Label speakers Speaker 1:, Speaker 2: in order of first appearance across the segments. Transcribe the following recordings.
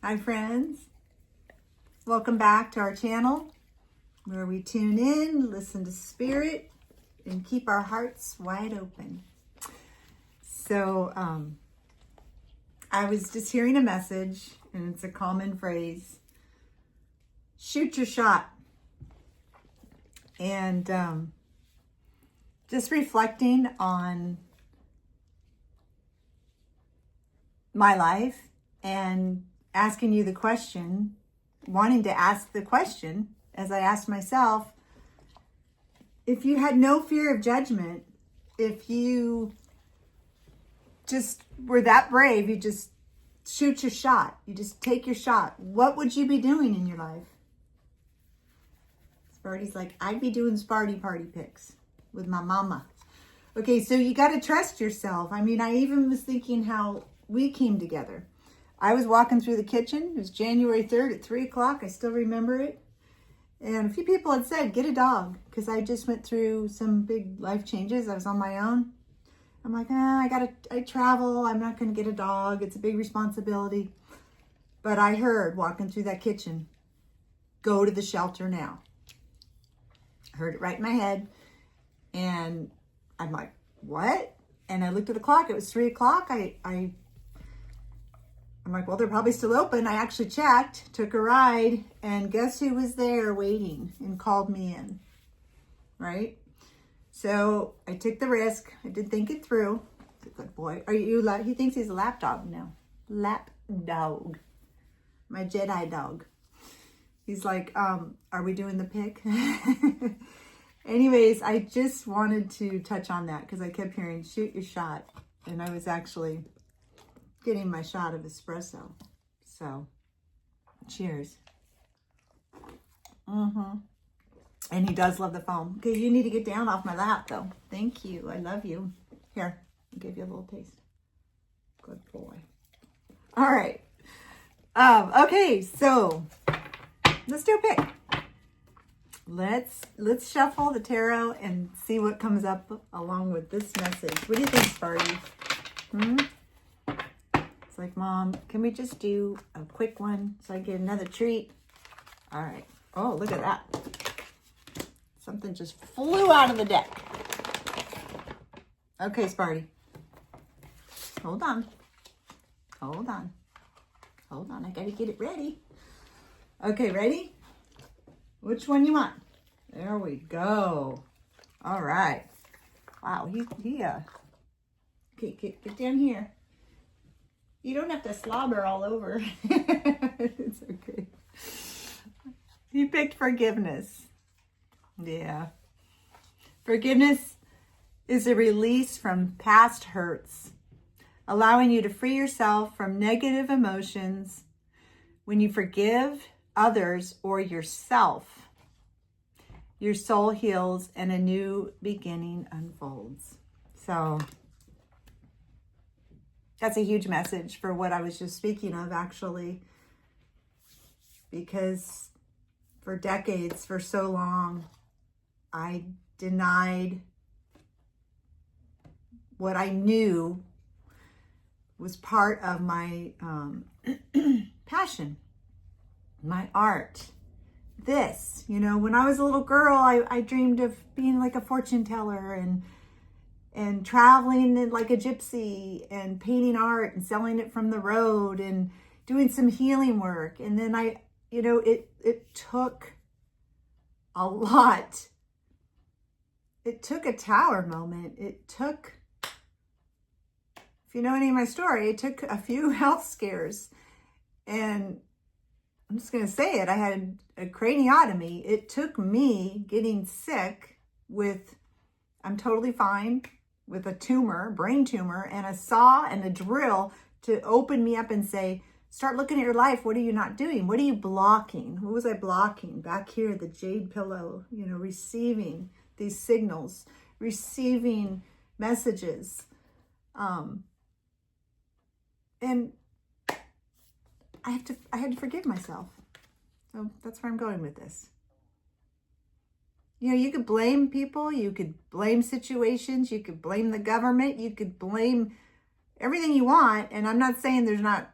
Speaker 1: Hi friends, welcome back to our channel where we tune in, listen to spirit, and keep our hearts wide open. So I was just hearing a message, and it's a common phrase, shoot your shot. And just reflecting on my life and asking you the question, wanting to ask the question as I asked myself, if you had no fear of judgment, if you just were that brave, you just shoot your shot, you just take your shot, what would you be doing in your life? Sparty's like, I'd be doing Sparty party pics with my mama. Okay, so you got to trust yourself. I mean, I even was thinking how we came together. I was walking through the kitchen. It was January 3rd at 3 o'clock. I still remember it. And a few people had said, get a dog, because I just went through some big life changes. I was on my own. I'm like, I travel. I'm not going to get a dog. It's a big responsibility. But I heard walking through that kitchen, go to the shelter now. I heard it right in my head. And I'm like, what? And I looked at the clock. It was 3 o'clock. I'm like, well, they're probably still open. I actually checked, took a ride, and guess who was there waiting and called me in, right? So I took the risk. I did think it through. He's a good boy. He thinks he's a lap dog now. Lap dog. My Jedi dog. He's like, are we doing the pic? Anyways, I just wanted to touch on that because I kept hearing, shoot your shot. And I was actually getting my shot of espresso. So, cheers. And he does love the foam. Okay, you need to get down off my lap, though. Thank you. I love you. Here, I'll give you a little taste. Good boy. All right. Okay, so let's do a pick. Let's shuffle the tarot and see what comes up along with this message. What do you think, Sparty? It's like, Mom, can we just do a quick one so I get another treat? All right. Oh, look at that. Something just flew out of the deck. Okay, Sparty. Hold on. Hold on. Hold on. I got to get it ready. Okay, ready? Which one you want? There we go. All right. Wow, okay, get down here. You don't have to slobber all over. It's okay. You picked forgiveness. Yeah. Forgiveness is a release from past hurts, allowing you to free yourself from negative emotions. When you forgive others or yourself, your soul heals and a new beginning unfolds. So that's a huge message for what I was just speaking of, actually, because for decades, for so long, I denied what I knew was part of my passion, my art. This, when I was a little girl, I dreamed of being like a fortune teller and traveling like a gypsy and painting art and selling it from the road and doing some healing work. And then it took a lot. It took a tower moment. It took, if you know any of my story, it took a few health scares. And I'm just going to say it. I had a craniotomy. It took me getting sick with, I'm totally fine, with a tumor, brain tumor, and a saw and a drill to open me up and say, start looking at your life. What are you not doing? What are you blocking? What was I blocking? Back here, the jade pillow, receiving these signals, receiving messages. And I had to forgive myself. So that's where I'm going with this. You could blame people, you could blame situations, you could blame the government, you could blame everything you want. And I'm not saying there's not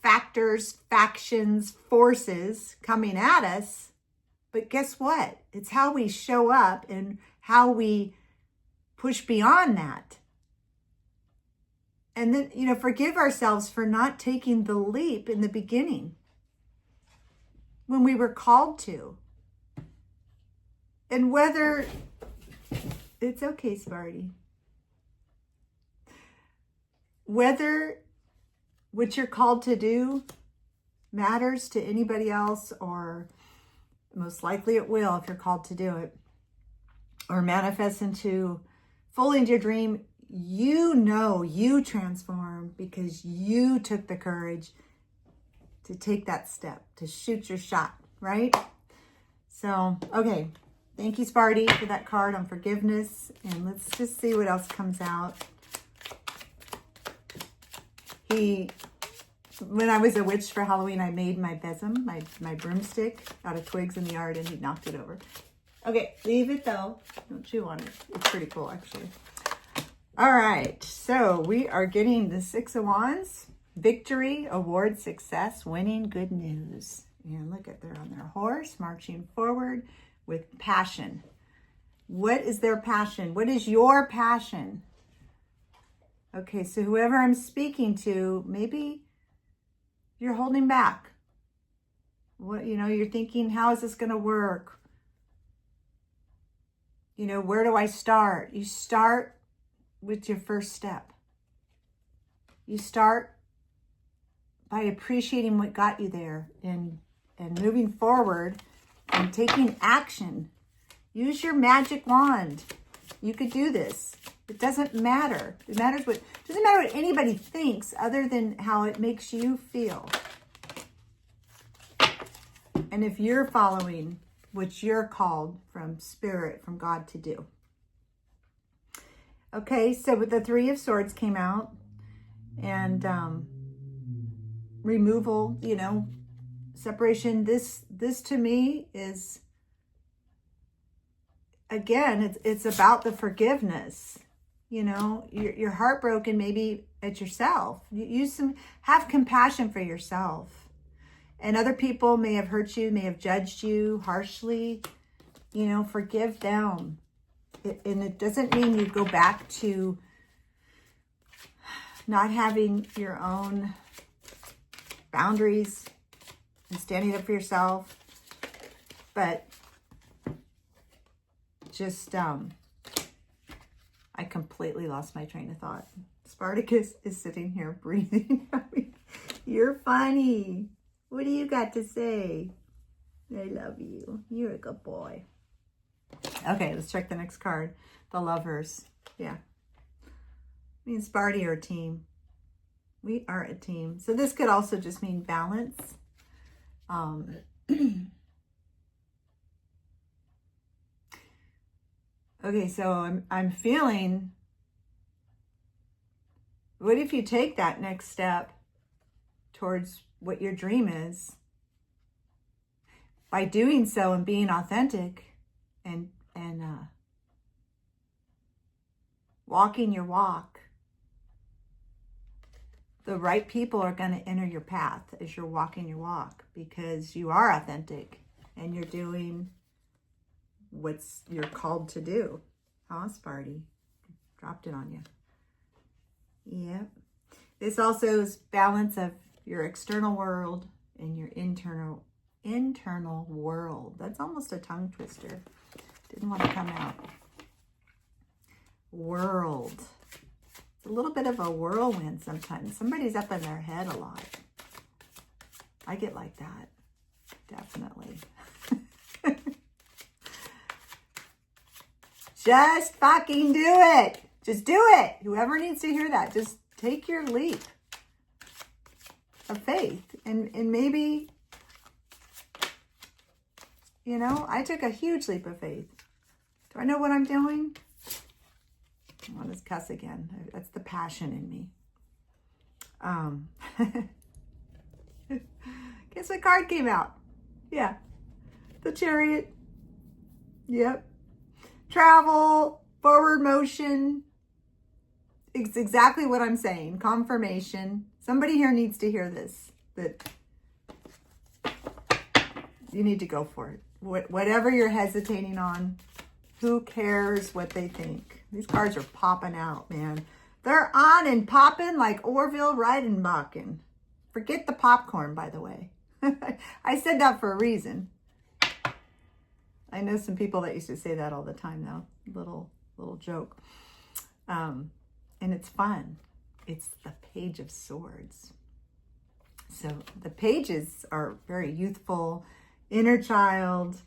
Speaker 1: factors, factions, forces coming at us. But guess what? It's how we show up and how we push beyond that. And then, forgive ourselves for not taking the leap in the beginning when we were called to. And whether it's okay, Sparty. Whether what you're called to do matters to anybody else, or most likely it will if you're called to do it, or manifest fully into your dream, you transform because you took the courage to take that step, to shoot your shot, right? So, okay. Thank you, Sparty, for that card on forgiveness. And let's just see what else comes out. When I was a witch for Halloween, I made my besom, my broomstick, out of twigs in the yard, and he knocked it over. Okay, leave it though. Don't chew on it. It's pretty cool, actually. All right, so we are getting the Six of Wands. Victory, award, success, winning, good news. And look at, they're on their horse, marching forward with passion. What is their passion? What is your passion? Okay, so whoever I'm speaking to, maybe you're holding back. You're thinking, how is this going to work? Where do I start? You start with your first step. You start by appreciating what got you there and moving forward and taking action. Use your magic wand. You could do this. It doesn't matter. It doesn't matter what anybody thinks other than how it makes you feel. And if you're following what you're called from Spirit, from God to do. Okay, so with the Three of Swords came out, and removal, separation. This to me is, again, it's about the forgiveness. You're heartbroken maybe at yourself. Have compassion for yourself. And other people may have hurt you, may have judged you harshly. Forgive them. And it doesn't mean you go back to not having your own boundaries and standing up for yourself. But just, I completely lost my train of thought. Spartacus is sitting here breathing. You're funny. What do you got to say? I love you. You're a good boy. Okay, let's check the next card. The Lovers. Yeah. Me and Sparty are a team. We are a team. So this could also just mean balance. Okay, so I'm feeling, what if you take that next step towards what your dream is? By doing so and being authentic and walking your walk, the right people are going to enter your path as you're walking your walk, because you are authentic and you're doing what's you're called to do. Huh, Sparty? Dropped it on you. Yep. This also is balance of your external world and your internal world. That's almost a tongue twister. Didn't want to come out. World. It's a little bit of a whirlwind sometimes. Somebody's up in their head a lot. I get like that. Definitely. Just fucking do it. Just do it. Whoever needs to hear that, just take your leap of faith. And maybe, I took a huge leap of faith. Do I know what I'm doing? I want to cuss again. That's the passion in me. Guess what card came out? Yeah. The Chariot. Yep. Travel, forward motion. It's exactly what I'm saying. Confirmation. Somebody here needs to hear this that you need to go for it. Whatever you're hesitating on, who cares what they think? These cards are popping out, man. They're on and popping like Orville Redenbachen. Forget the popcorn, by the way. I said that for a reason. I know some people that used to say that all the time now. Little joke. And it's fun. It's the Page of Swords. So the pages are very youthful, inner child,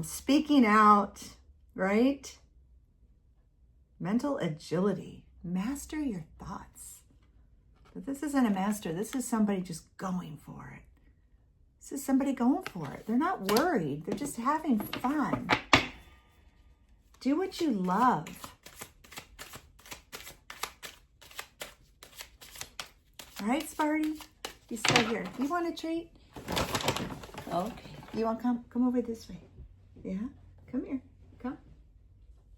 Speaker 1: speaking out, right? Mental agility. Master your thoughts. But this isn't a master. This is somebody just going for it. This is somebody going for it. They're not worried. They're just having fun. Do what you love. All right, Sparty? You stay here. You want a treat? Okay. You want to come over this way? Yeah? Come here. Come.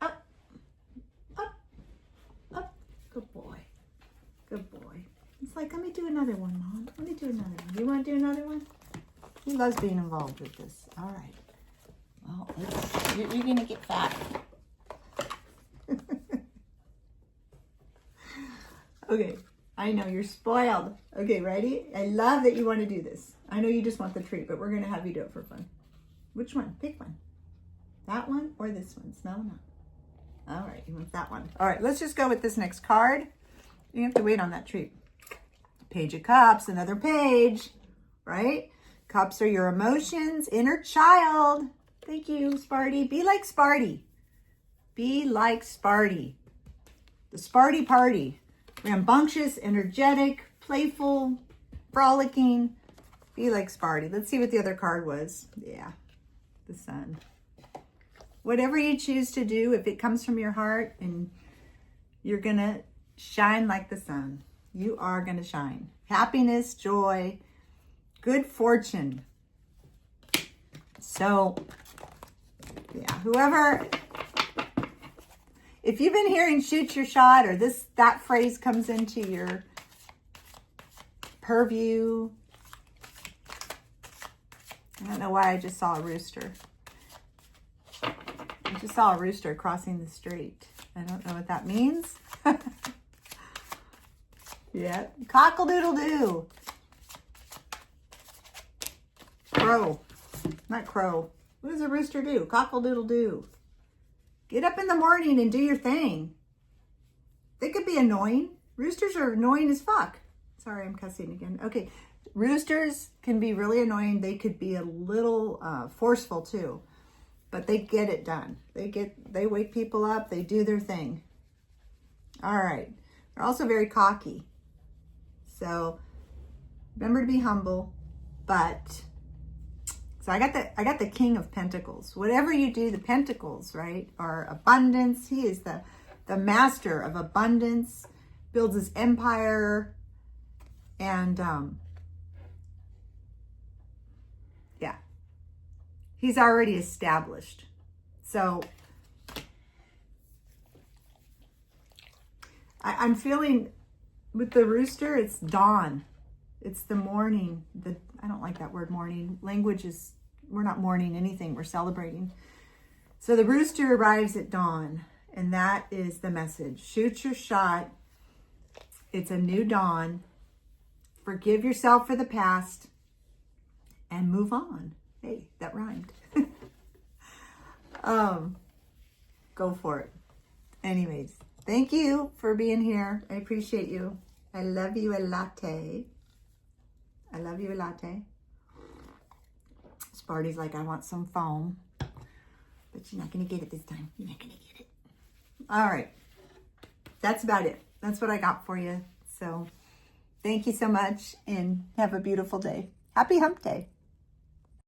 Speaker 1: Up. Up. Up. Good boy. Good boy. It's like, let me do another one, Mom. Let me do another one. You want to do another one? He loves being involved with this. All right. Well, you're going to get fat. Okay. I know, you're spoiled. Okay, ready? I love that you want to do this. I know you just want the treat, but we're going to have you do it for fun. Which one? Pick one. That one or this one? Smell them out. All right, you want that one. All right, let's just go with this next card. You have to wait on that treat. Page of Cups, another page, right? Cups are your emotions, inner child. Thank you, Sparty. Be like Sparty. Be like Sparty. The Sparty party. Rambunctious, energetic, playful, frolicking. Be like Sparty. Let's see what the other card was. Yeah, the Sun. Whatever you choose to do, if it comes from your heart and you're going to shine like the sun, you are going to shine. Happiness, joy, good fortune. So, yeah, whoever... If you've been hearing shoot your shot or that phrase comes into your purview, I don't know why I just saw a rooster. I just saw a rooster crossing the street. I don't know what that means. Yeah, cockle-doodle-doo. Crow, not crow. What does a rooster do? Cockle-doodle-doo. Get up in the morning and do your thing. They could be annoying. Roosters are annoying as fuck. Sorry, I'm cussing again. Okay, roosters can be really annoying. They could be a little forceful too, but they get it done. They wake people up. They do their thing. All right. They're also very cocky. So remember to be humble, but... So I got the King of Pentacles. Whatever you do, the Pentacles, right, are abundance. He is the master of abundance, builds his empire, and yeah, he's already established. So I'm feeling with the rooster, it's dawn. It's the morning. I don't like that word morning. Language is, we're not mourning anything. We're celebrating. So the rooster arrives at dawn, and that is the message. Shoot your shot. It's a new dawn. Forgive yourself for the past and move on. Hey, that rhymed. Go for it. Anyways, thank you for being here. I appreciate you. I love you a latte. I love you a latte. Sparty's like, I want some foam. But you're not going to get it this time. You're not going to get it. All right. That's about it. That's what I got for you. So thank you so much and have a beautiful day. Happy Hump Day.